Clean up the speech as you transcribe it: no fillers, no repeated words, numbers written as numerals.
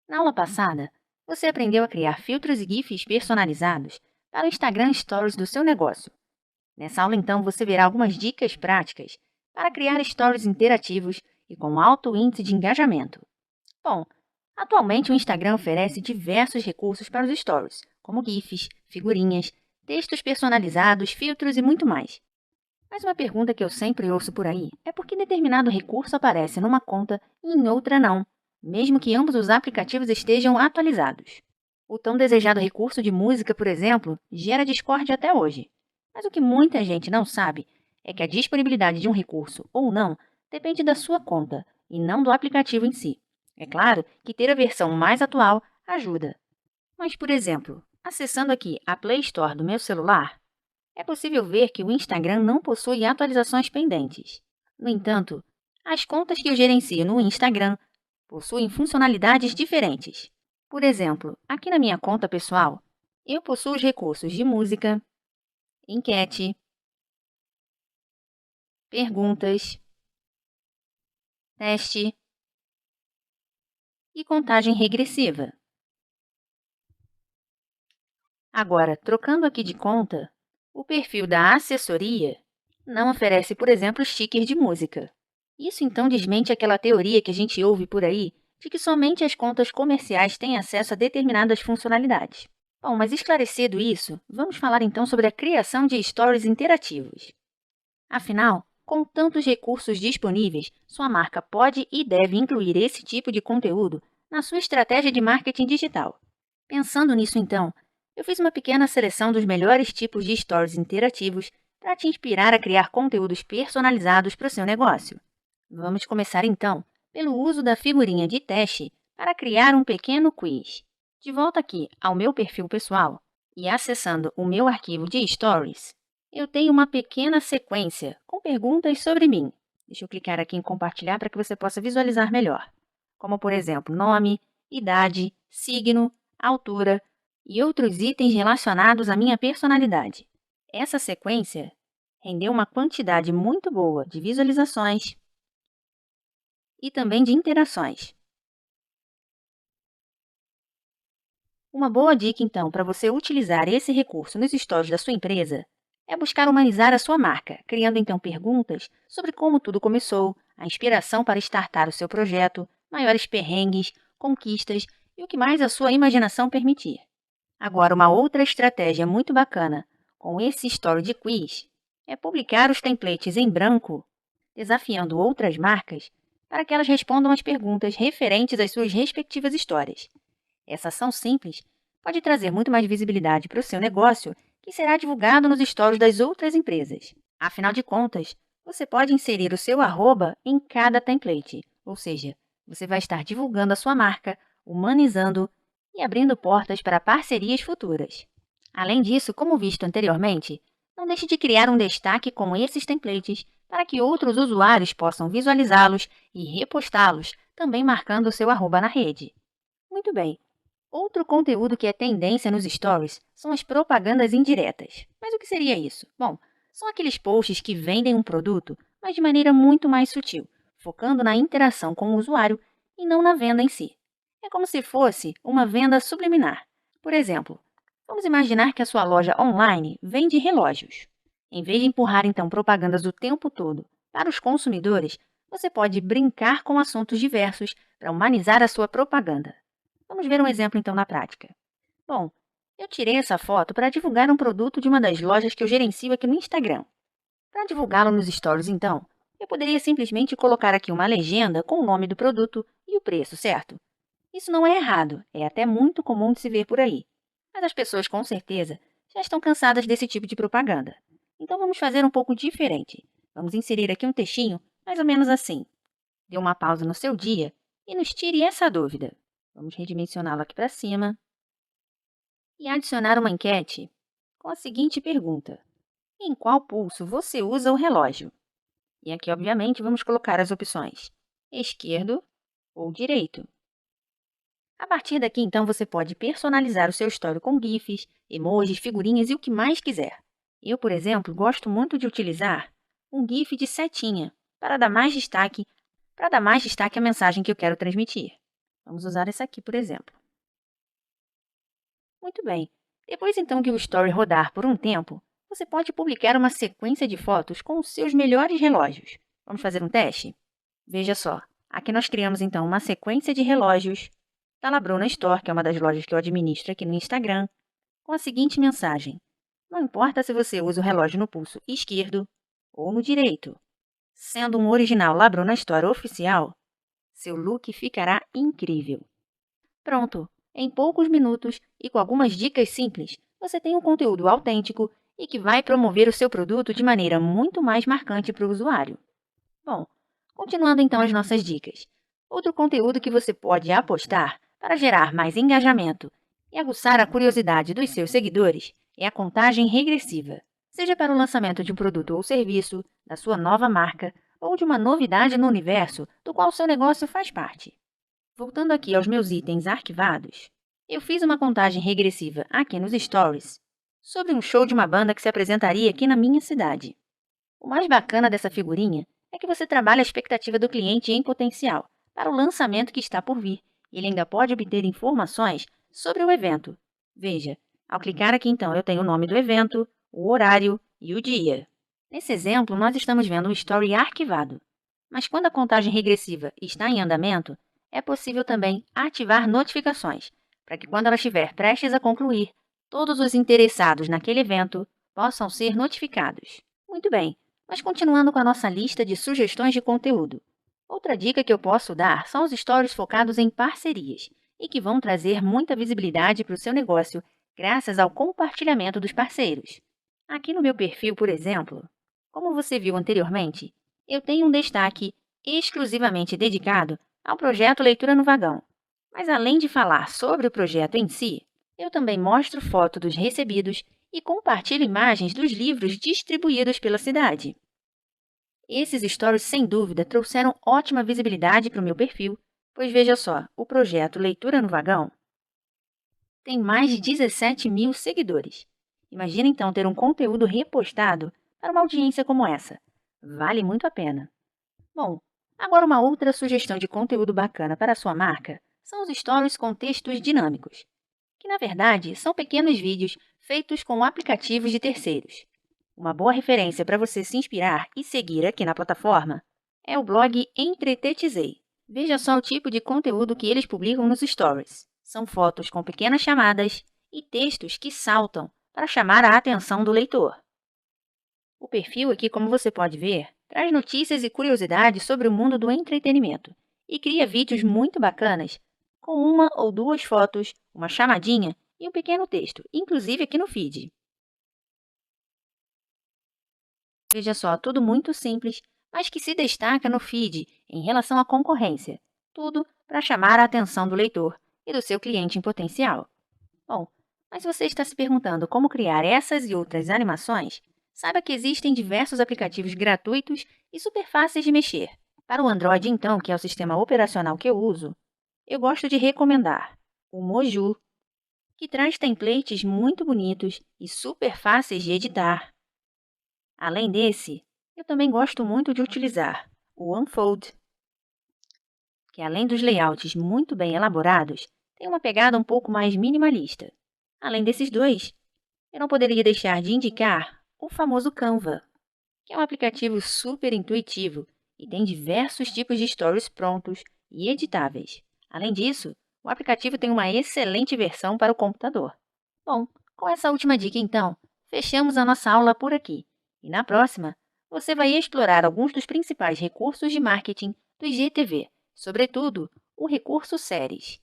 Na aula passada, você aprendeu a criar filtros e GIFs personalizados para o Instagram Stories do seu negócio. Nessa aula, então, você verá algumas dicas práticas para criar stories interativos e com alto índice de engajamento. Bom, atualmente o Instagram oferece diversos recursos para os stories, como GIFs, figurinhas, textos personalizados, filtros e muito mais. Mas uma pergunta que eu sempre ouço por aí é por que determinado recurso aparece numa conta e em outra não, mesmo que ambos os aplicativos estejam atualizados. O tão desejado recurso de música, por exemplo, gera discórdia até hoje. Mas o que muita gente não sabe é que a disponibilidade de um recurso ou não depende da sua conta e não do aplicativo em si. É claro que ter a versão mais atual ajuda. Mas, por exemplo, acessando aqui a Play Store do meu celular, é possível ver que o Instagram não possui atualizações pendentes. No entanto, as contas que eu gerencio no Instagram possuem funcionalidades diferentes. Por exemplo, aqui na minha conta pessoal, eu possuo os recursos de música, enquete, perguntas, teste e contagem regressiva. Agora, trocando aqui de conta, o perfil da assessoria não oferece, por exemplo, stickers de música. Isso então desmente aquela teoria que a gente ouve por aí de que somente as contas comerciais têm acesso a determinadas funcionalidades. Bom, mas esclarecido isso, vamos falar então sobre a criação de stories interativos. Afinal, com tantos recursos disponíveis, sua marca pode e deve incluir esse tipo de conteúdo na sua estratégia de marketing digital. Pensando nisso então, eu fiz uma pequena seleção dos melhores tipos de stories interativos para te inspirar a criar conteúdos personalizados para o seu negócio. Vamos começar então pelo uso da figurinha de teste para criar um pequeno quiz. De volta aqui ao meu perfil pessoal e acessando o meu arquivo de stories, eu tenho uma pequena sequência com perguntas sobre mim. Deixa eu clicar aqui em compartilhar para que você possa visualizar melhor. Como, por exemplo, nome, idade, signo, altura e outros itens relacionados à minha personalidade. Essa sequência rendeu uma quantidade muito boa de visualizações e também de interações. Uma boa dica, então, para você utilizar esse recurso nos stories da sua empresa é buscar humanizar a sua marca, criando então perguntas sobre como tudo começou, a inspiração para startar o seu projeto, maiores perrengues, conquistas e o que mais a sua imaginação permitir. Agora, uma outra estratégia muito bacana com esse story de quiz é publicar os templates em branco, desafiando outras marcas para que elas respondam as perguntas referentes às suas respectivas histórias. Essa ação simples pode trazer muito mais visibilidade para o seu negócio, que será divulgado nos stories das outras empresas. Afinal de contas, você pode inserir o seu arroba em cada template, ou seja, você vai estar divulgando a sua marca, humanizando e abrindo portas para parcerias futuras. Além disso, como visto anteriormente, não deixe de criar um destaque com esses templates para que outros usuários possam visualizá-los e repostá-los, também marcando o seu arroba na rede. Muito bem. Outro conteúdo que é tendência nos stories são as propagandas indiretas. Mas o que seria isso? Bom, são aqueles posts que vendem um produto, mas de maneira muito mais sutil, focando na interação com o usuário e não na venda em si. É como se fosse uma venda subliminar. Por exemplo, vamos imaginar que a sua loja online vende relógios. Em vez de empurrar então propagandas o tempo todo para os consumidores, você pode brincar com assuntos diversos para humanizar a sua propaganda. Vamos ver um exemplo então na prática. Bom, eu tirei essa foto para divulgar um produto de uma das lojas que eu gerencio aqui no Instagram. Para divulgá-lo nos stories então, eu poderia simplesmente colocar aqui uma legenda com o nome do produto e o preço, certo? Isso não é errado, é até muito comum de se ver por aí. Mas as pessoas com certeza já estão cansadas desse tipo de propaganda. Então vamos fazer um pouco diferente. Vamos inserir aqui um textinho mais ou menos assim. Dê uma pausa no seu dia e nos tire essa dúvida. Vamos redimensioná-lo aqui para cima e adicionar uma enquete com a seguinte pergunta: em qual pulso você usa o relógio? E aqui, obviamente, vamos colocar as opções esquerdo ou direito. A partir daqui, então, você pode personalizar o seu story com GIFs, emojis, figurinhas e o que mais quiser. Eu, por exemplo, gosto muito de utilizar um GIF de setinha para dar mais destaque à mensagem que eu quero transmitir. Vamos usar essa aqui, por exemplo. Muito bem. Depois então que o Story rodar por um tempo, você pode publicar uma sequência de fotos com os seus melhores relógios. Vamos fazer um teste? Veja só, aqui nós criamos então uma sequência de relógios da Labruna Store, que é uma das lojas que eu administro aqui no Instagram, com a seguinte mensagem: não importa se você usa o relógio no pulso esquerdo ou no direito, sendo um original Labruna Store oficial, seu look ficará incrível. Pronto! Em poucos minutos e com algumas dicas simples, você tem um conteúdo autêntico e que vai promover o seu produto de maneira muito mais marcante para o usuário. Bom, continuando então as nossas dicas. Outro conteúdo que você pode apostar para gerar mais engajamento e aguçar a curiosidade dos seus seguidores é a contagem regressiva, seja para o lançamento de um produto ou serviço, da sua nova marca ou de uma novidade no universo do qual seu negócio faz parte. Voltando aqui aos meus itens arquivados, eu fiz uma contagem regressiva aqui nos Stories sobre um show de uma banda que se apresentaria aqui na minha cidade. O mais bacana dessa figurinha é que você trabalha a expectativa do cliente em potencial para o lançamento que está por vir. Ele ainda pode obter informações sobre o evento. Veja, ao clicar aqui então eu tenho o nome do evento, o horário e o dia. Nesse exemplo, nós estamos vendo um story arquivado. Mas quando a contagem regressiva está em andamento, é possível também ativar notificações, para que quando ela estiver prestes a concluir, todos os interessados naquele evento possam ser notificados. Muito bem, mas continuando com a nossa lista de sugestões de conteúdo. Outra dica que eu posso dar são os stories focados em parcerias e que vão trazer muita visibilidade para o seu negócio graças ao compartilhamento dos parceiros. Aqui no meu perfil, por exemplo, como você viu anteriormente, eu tenho um destaque exclusivamente dedicado ao projeto Leitura no Vagão. Mas além de falar sobre o projeto em si, eu também mostro foto dos recebidos e compartilho imagens dos livros distribuídos pela cidade. Esses stories, sem dúvida, trouxeram ótima visibilidade para o meu perfil, pois veja só, o projeto Leitura no Vagão tem mais de 17 mil seguidores. Imagina então ter um conteúdo repostado para uma audiência como essa. Vale muito a pena. Bom, agora uma outra sugestão de conteúdo bacana para a sua marca são os stories com textos dinâmicos, que na verdade são pequenos vídeos feitos com aplicativos de terceiros. Uma boa referência para você se inspirar e seguir aqui na plataforma é o blog Entretetizei. Veja só o tipo de conteúdo que eles publicam nos stories. São fotos com pequenas chamadas e textos que saltam para chamar a atenção do leitor. O perfil aqui, como você pode ver, traz notícias e curiosidades sobre o mundo do entretenimento e cria vídeos muito bacanas com uma ou duas fotos, uma chamadinha e um pequeno texto, inclusive aqui no feed. Veja só, tudo muito simples, mas que se destaca no feed em relação à concorrência. Tudo para chamar a atenção do leitor e do seu cliente em potencial. Bom, mas se você está se perguntando como criar essas e outras animações, saiba que existem diversos aplicativos gratuitos e super fáceis de mexer. Para o Android, então, que é o sistema operacional que eu uso, eu gosto de recomendar o Moju, que traz templates muito bonitos e super fáceis de editar. Além desse, eu também gosto muito de utilizar o Unfold, que além dos layouts muito bem elaborados, tem uma pegada um pouco mais minimalista. Além desses dois, eu não poderia deixar de indicar o famoso Canva, que é um aplicativo super intuitivo e tem diversos tipos de stories prontos e editáveis. Além disso, o aplicativo tem uma excelente versão para o computador. Bom, com essa última dica então, fechamos a nossa aula por aqui. E na próxima, você vai explorar alguns dos principais recursos de marketing do IGTV, sobretudo o recurso séries.